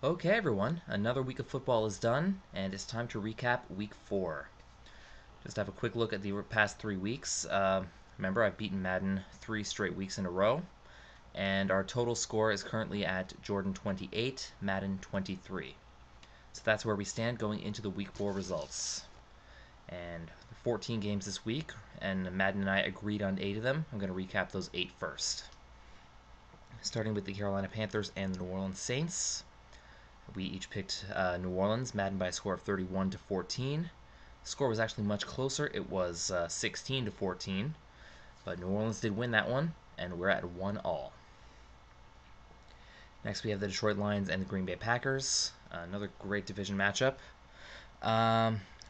Okay, everyone, another week of football is done, and it's time to recap week 4. Just have a quick look at the past 3 weeks. Remember, I've beaten Madden 3 straight weeks in a row, and our total score is currently at Jordan 28, Madden 23. So that's where we stand going into the week 4 results. And 14 games this week, and Madden and I agreed on 8 of them. I'm going to recap those 8 first. Starting with the Carolina Panthers and the New Orleans Saints. We each picked New Orleans, Madden by a score of 31 to 14. The score was actually much closer. It was 16 to 14, but New Orleans did win that one, and we're at 1-all. Next, we have the Detroit Lions and the Green Bay Packers. Another great division matchup.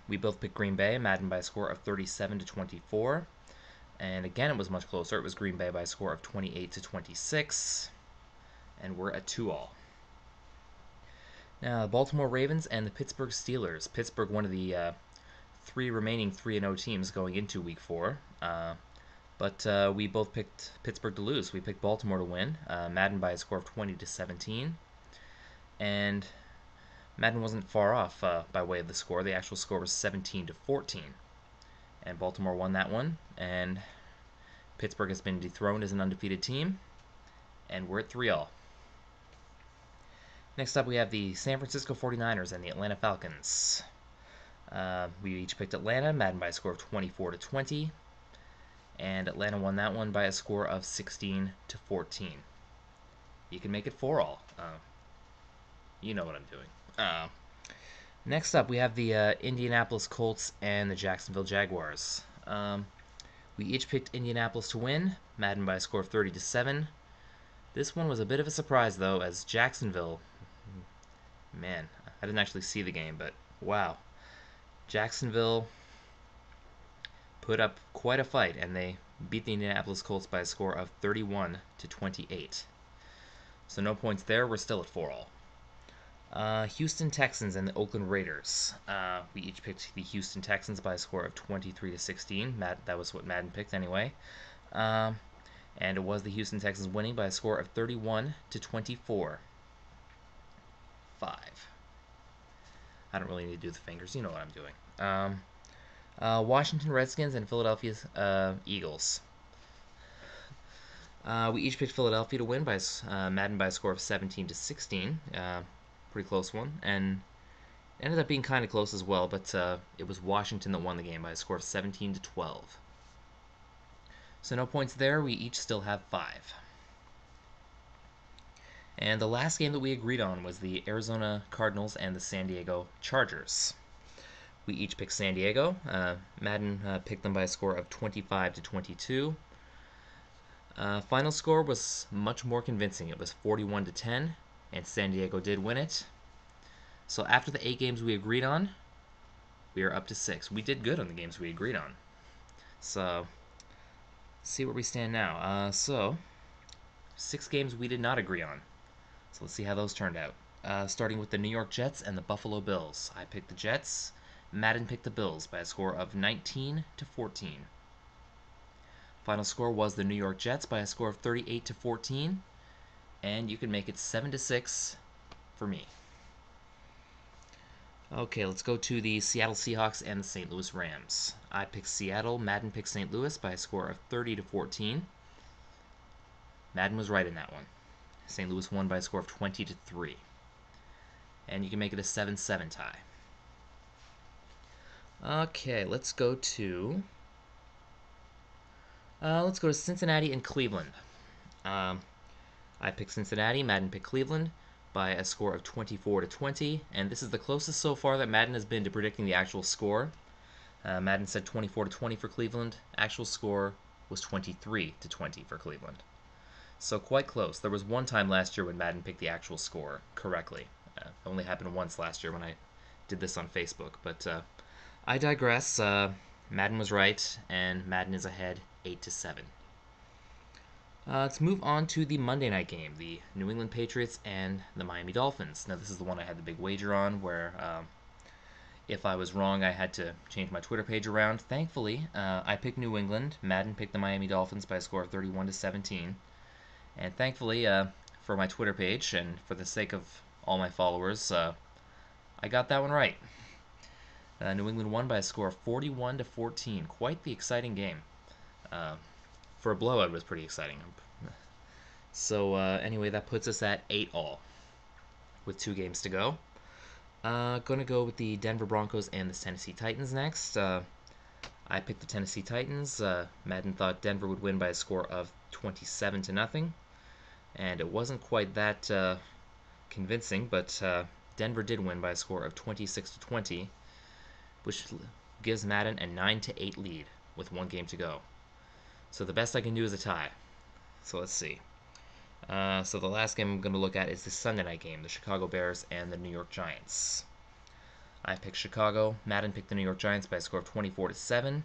We both picked Green Bay, Madden by a score of 37 to 24. And again, it was much closer. It was Green Bay by a score of 28 to 26. And we're at 2-all. Now, the Baltimore Ravens and the Pittsburgh Steelers. Pittsburgh, one of the 3 remaining 3-0 teams going into Week 4. But we both picked Pittsburgh to lose. We picked Baltimore to win, Madden by a score of 20 to 17. And Madden wasn't far off by way of the score. The actual score was 17 to 14. And Baltimore won that one. And Pittsburgh has been dethroned as an undefeated team. And we're at 3-all. Next up, we have the San Francisco 49ers and the Atlanta Falcons. We each picked Atlanta, Madden by a score of 24 to 20. And Atlanta won that one by a score of 16 to 14. You can make it 4-all. You know what I'm doing. Next up, we have the Indianapolis Colts and the Jacksonville Jaguars. We each picked Indianapolis to win, Madden by a score of 30 to 7. This one was a bit of a surprise, though, as Jacksonville... Man, I didn't actually see the game, but wow. Jacksonville put up quite a fight, and they beat the Indianapolis Colts by a score of 31 to 28. So no points there. We're still at 4-all. Houston Texans and the Oakland Raiders. We each picked the Houston Texans by a score of 23 to 16. That was what Madden picked anyway. And it was the Houston Texans winning by a score of 31 to 24. 5. I don't really need to do the fingers. You know what I'm doing. Washington Redskins and Philadelphia Eagles. We each picked Philadelphia to win by Madden by a score of 17 to 16. Pretty close one, and ended up being kind of close as well. But it was Washington that won the game by a score of 17 to 12. So no points there. We each still have 5. And the last game that we agreed on was the Arizona Cardinals and the San Diego Chargers. We each picked San Diego. Madden picked them by a score of 25 to 22. Final score was much more convincing. It was 41 to 10, and San Diego did win it. So after the 8 games we agreed on, we are up to 6. We did good on the games we agreed on. So, see where we stand now. So, 6 games we did not agree on. So let's see how those turned out. Starting with the New York Jets and the Buffalo Bills. I picked the Jets. Madden picked the Bills by a score of 19 to 14. Final score was the New York Jets by a score of 38 to 14. And you can make it 7 to 6 for me. Okay, let's go to the Seattle Seahawks and the St. Louis Rams. I picked Seattle. Madden picked St. Louis by a score of 30 to 14. Madden was right in that one. St. Louis won by a score of 20 to 3. And you can make it a 7-7 tie. Okay, let's go to Cincinnati and Cleveland. I picked Cincinnati. Madden picked Cleveland by a score of 24 to 20, and this is the closest so far that Madden has been to predicting the actual score. Madden said 24 to 20 for Cleveland. Actual score was 23 to 20 for Cleveland. So quite close. There was one time last year when Madden picked the actual score correctly. It only happened once last year when I did this on Facebook, but I digress. Madden was right, and Madden is ahead 8 to 7. Let's move on to the Monday night game, the New England Patriots and the Miami Dolphins. Now, this is the one I had the big wager on, where if I was wrong, I had to change my Twitter page around. Thankfully, I picked New England. Madden picked the Miami Dolphins by a score of 31 to 17. And thankfully, for my Twitter page and for the sake of all my followers. I got that one right. New England won by a score of 41-14. Quite the exciting game. For a blowout, it was pretty exciting. So anyway, that puts us at 8-all with 2 games to go. Going to go with the Denver Broncos and the Tennessee Titans next. I picked the Tennessee Titans. Madden thought Denver would win by a score of 27-0, and it wasn't quite that convincing, but Denver did win by a score of 26-20, which gives Madden a 9-8 lead with 1 game to go. So the best I can do is a tie. So let's see. So the last game I'm going to look at is the Sunday night game, the Chicago Bears and the New York Giants. I picked Chicago. Madden picked the New York Giants by a score of 24-7.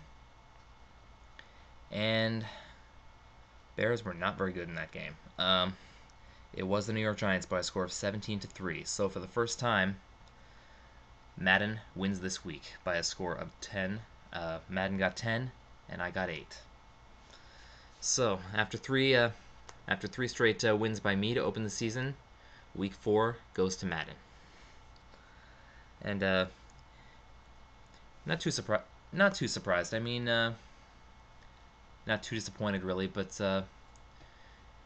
And Bears were not very good in that game. It was the New York Giants by a score of 17-3. So for the first time, Madden wins this week by a score of 10. Madden got 10, and I got 8. So after three straight wins by me to open the season, Week 4 goes to Madden. And not too surprised. I mean, not too disappointed really, but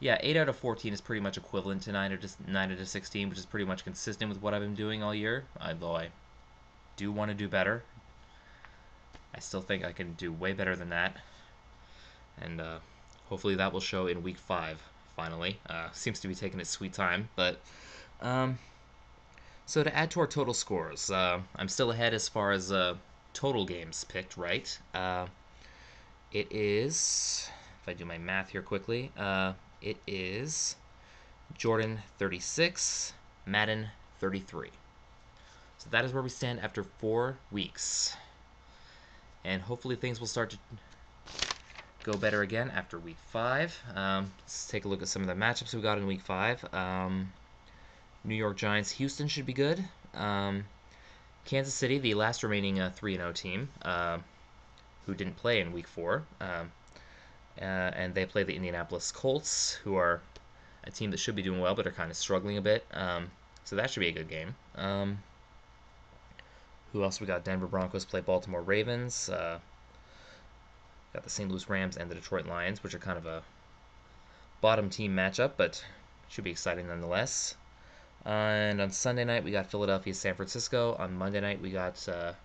yeah, 8 out of 14 is pretty much equivalent to 9 out of 16, which is pretty much consistent with what I've been doing all year. Although I do want to do better. I still think I can do way better than that, and hopefully that will show in Week 5. Finally, seems to be taking its sweet time, but. So to add to our total scores, I'm still ahead as far as total games picked, right? It is, if I do my math here quickly, it is Jordan 36, Madden 33. So that is where we stand after 4 weeks. And hopefully things will start to go better again after Week 5. Let's take a look at some of the matchups we got in Week 5. New York Giants, Houston should be good. Kansas City, the last remaining 3-0 team, who didn't play in Week 4, and they play the Indianapolis Colts, who are a team that should be doing well, but are kind of struggling a bit. So that should be a good game. Who else we got? Denver Broncos play Baltimore Ravens. Got the St. Louis Rams and the Detroit Lions, which are kind of a bottom team matchup, but should be exciting nonetheless. And on Sunday night, we got Philadelphia, San Francisco. On Monday night, we got the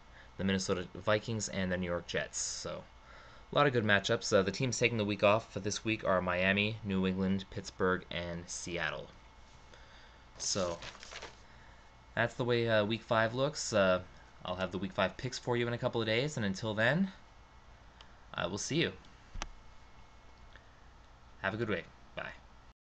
Minnesota Vikings and the New York Jets. So a lot of good matchups. The teams taking the week off for this week are Miami, New England, Pittsburgh, and Seattle. So that's the way Week 5 looks. I'll have the Week 5 picks for you in a couple of days. And until then, I will see you. Have a good week.